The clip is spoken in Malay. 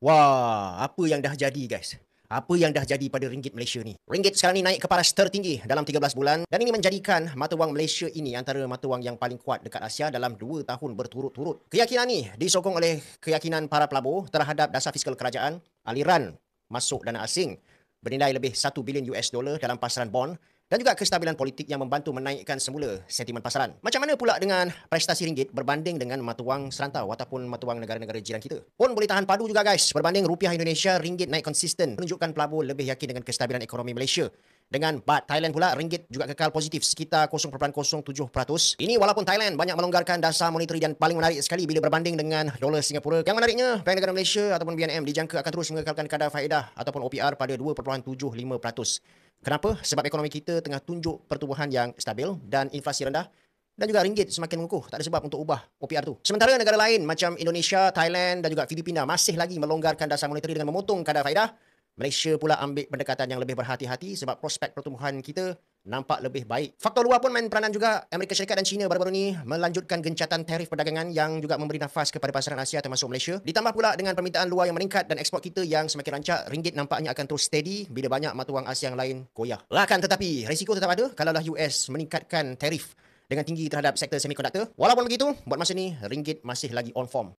Wah, apa yang dah jadi guys? Apa yang dah jadi pada ringgit Malaysia ni? Ringgit sekarang ni naik ke paras tertinggi dalam 13 bulan dan ini menjadikan mata wang Malaysia ini antara mata wang yang paling kuat dekat Asia dalam 2 tahun berturut-turut. Keyakinan ni disokong oleh keyakinan para pelabur terhadap dasar fiskal kerajaan, aliran masuk dana asing bernilai lebih 1 bilion US dollar dalam pasaran bond dan juga kestabilan politik yang membantu menaikkan semula sentimen pasaran. Macam mana pula dengan prestasi ringgit berbanding dengan mata wang serantau ataupun mata wang negara-negara jiran kita? Pun boleh tahan padu juga guys. Berbanding rupiah Indonesia, ringgit naik konsisten menunjukkan pelabur lebih yakin dengan kestabilan ekonomi Malaysia. Dengan baht Thailand pula, ringgit juga kekal positif sekitar 0.07%. Ini walaupun Thailand banyak melonggarkan dasar monetary dan paling menarik sekali bila berbanding dengan dolar Singapura. Yang menariknya, Bank Negara Malaysia ataupun BNM dijangka akan terus mengekalkan kadar faedah ataupun OPR pada 2.75%. Kenapa? Sebab ekonomi kita tengah tunjuk pertumbuhan yang stabil dan inflasi rendah dan juga ringgit semakin mengukuh. Tak ada sebab untuk ubah OPR tu. Sementara negara lain macam Indonesia, Thailand dan juga Filipina masih lagi melonggarkan dasar monetary dengan memotong kadar faedah. Malaysia pula ambil pendekatan yang lebih berhati-hati sebab prospek pertumbuhan kita nampak lebih baik. Faktor luar pun main peranan juga. Amerika Syarikat dan China baru-baru ni melanjutkan gencatan tarif perdagangan yang juga memberi nafas kepada pasaran Asia termasuk Malaysia. Ditambah pula dengan permintaan luar yang meningkat dan ekspor kita yang semakin rancak, ringgit nampaknya akan terus steady bila banyak mata wang Asia yang lain goyah. Akan tetapi, risiko tetap ada kalaulah US meningkatkan tarif dengan tinggi terhadap sektor semiconductor. Walaupun begitu, buat masa ni, ringgit masih lagi on form.